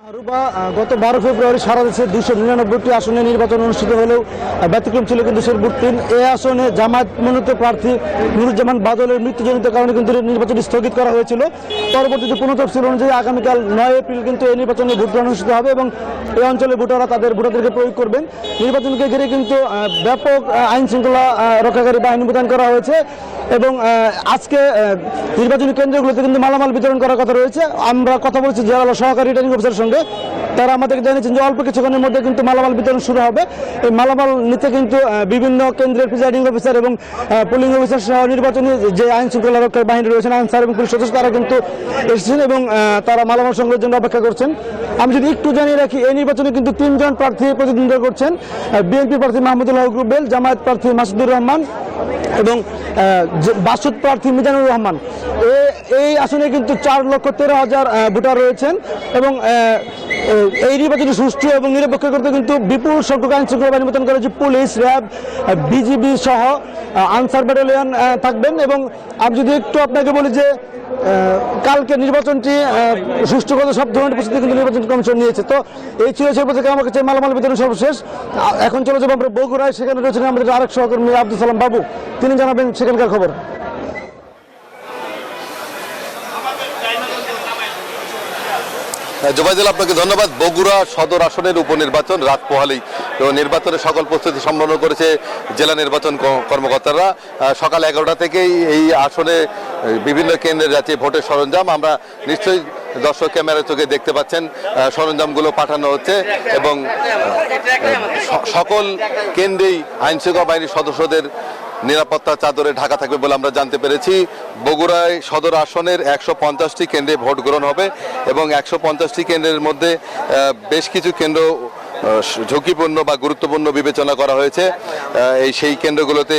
Aruba গত 12 ফেব্রুয়ারি সারা দেশে 299টি আসনে নির্বাচন অনুষ্ঠিত হলেও ব্যতিক্রম ছিল কিন্তু শেরপুর 3। এই আসনে জামায়াত মনোনীত প্রার্থী নুরুজ্জামান বাদলের মৃত্যুজনিত কারণে কিন্তু নির্বাচন স্থগিত করা হয়েছিল। পরবর্তীতে পুনঃতফসিল অনুযায়ী আগামীকাল 9 এপ্রিল কিন্তু এই নির্বাচনে ভোট গ্রহণ অনুষ্ঠিত হবে এবং এই অঞ্চলে ভোটাররা তাদের ভোটাধিকার প্রয়োগ করবেন। নির্বাচনকে ঘিরে কিন্তু ব্যাপক আইন শৃঙ্খলা রক্ষাকারী বাহিনী মোতায়েন করা হয়েছে এবং আজকে নির্বাচনী কেন্দ্রগুলোতে কিন্তু মালামাল বিতরণ করার কথা রয়েছে। আমরা কথা বলছি জেলা সহকারী রিটার্নিং অফিসারের সঙ্গে, তারা আমাদেরকে জানিয়েছেন যে অল্প কিছুক্ষণের মধ্যে কিন্তু মালামাল বিতরণ শুরু হবে। এই মালামাল নিতে কিন্তু বিভিন্ন কেন্দ্রের প্রিজাইডিং অফিসার এবং পুলিং অফিসার সহ নির্বাচনী যে আইন শৃঙ্খলা রক্ষার বাহিনী রয়েছেন, আনসার এবং পুলিশ সদস্য, তারা কিন্তু এসেছেন এবং তারা মালামাল সংগ্রহের জন্য অপেক্ষা করছেন। আমি যদি একটু জানিয়ে রাখি, এই নির্বাচনে কিন্তু 3 জন প্রার্থী প্রতিদ্বন্দ্বিতা করছেন। বিএনপি প্রার্থী মাহমুদুল হক রুবেল, জামায়াত প্রার্থী মাসুদুর রহমান এবং বাসদ প্রার্থী মিজানুর রহমান। এই আসনে কিন্তু 4,13,000 ভোটার রয়েছেন এবং এই নির্বাচনী সুষ্ঠু এবং নিরপেক্ষ করতে কিন্তু বিপুল সংখ্যক আইন শৃঙ্খলা বাহিনী মোতায়েন করা হয়েছে। পুলিশ, র্যাব, বিজিবি সহ আনসার ব্যাটালিয়ন থাকবেন। এবং আমি যদি একটু আপনাকে বলি যে কালকে নির্বাচনটি সুষ্ঠু করতে সব ধরনের প্রস্তুতি কিন্তু নির্বাচন কমিশন নিয়েছে। তো এই ছিল সে থেকে আমার কাছে মালামাল বিতরণ সর্বশেষ। এখন চলে যাবো আমরা বগুড়ায়, সেখানে রয়েছেন আমাদের আরেক সহকর্মী আব্দুল সালাম বাবু, তিনি জানাবেন সেখানকার খবর। জোবাইদুল, আপনাকে ধন্যবাদ। বগুড়া সদর আসনের উপনির্বাচন রাত পোহালেই এবং নির্বাচনের সকল প্রস্তুতি সম্পন্ন করেছে জেলা নির্বাচন কর্মকর্তারা। সকাল 11টা থেকেই এই আসনে বিভিন্ন কেন্দ্রে যাচ্ছে ভোটের সরঞ্জাম। আমরা নিশ্চয়ই দর্শক ক্যামেরার চোখে দেখতে পাচ্ছেন সরঞ্জামগুলো পাঠানো হচ্ছে এবং সকল কেন্দ্রেই আইনশৃঙ্খলা বাহিনীর সদস্যদের নিরাপত্তা চাদরে ঢাকা থাকবে বলে আমরা জানতে পেরেছি। বগুড়ায় সদর আসনের 150টি কেন্দ্রে ভোট গ্রহণ হবে এবং 150টি কেন্দ্রের মধ্যে বেশ কিছু কেন্দ্র ঝুঁকিপূর্ণ বা গুরুত্বপূর্ণ বিবেচনা করা হয়েছে। সেই কেন্দ্রগুলোতে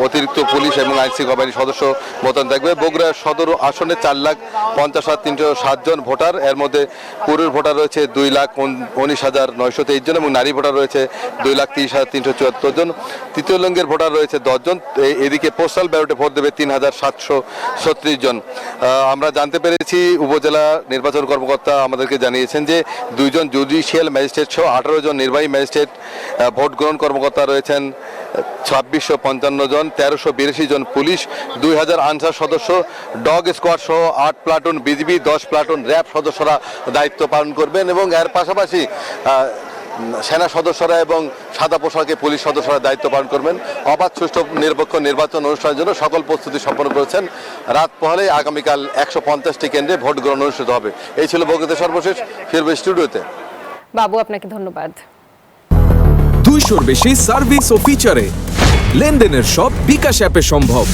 অতিরিক্ত পুলিশ এবং আইনশৃঙ্খলা বাহিনীর সদস্য মোতায়েন থাকবে। বগুড়া সদর আসনে 4,50,307 জন ভোটার, এর মধ্যে পুরুষ ভোটার রয়েছে 2,19,923 জন এবং নারী ভোটার রয়েছে 2,30,374 জন। তৃতীয় লিঙ্গের ভোটার রয়েছে 10 জন। এদিকে পোস্টাল ব্যালটে ভোট দেবে 3,736 জন। আমরা জানতে পেরেছি উপজেলা নির্বাচন কর্মকর্তা আমাদেরকে জানিয়েছেন যে 2 জন জুডিশিয়াল ম্যাজিস্ট্রেট সহ 18 জন নির্বাহী ম্যাজিস্ট্রেট, ভোট গ্রহণ কর্মকর্তা রয়েছেন 2,655 জন, 1,382 জন পুলিশ, 2,000 আনসার সদস্য, ডগ স্কোয়াড সহ 8 প্লাটুন বিজিবি, 10 প্লাটুন র্যাব সদস্যরা দায়িত্ব পালন করবেন এবং এর পাশাপাশি সেনা সদস্যরা এবং সাদা পোশাকে পুলিশ সদস্যরা দায়িত্ব পালন করবেন। অবাধ সুষ্ঠু নিরপেক্ষ নির্বাচন অনুষ্ঠানের জন্য সকল প্রস্তুতি সম্পন্ন করেছেন। রাত পোহালে আগামীকাল 150টি কেন্দ্রে ভোট গ্রহণ অনুষ্ঠিত হবে। এই ছিল বগুড়াতে সর্বশেষ। ফিরবে স্টুডিওতে। বাবু, আপনাকে ধন্যবাদ। 200-র বেশি সার্ভিস ও ফিচারে লেনদেনের সব বিকাশ অ্যাপে সম্ভব।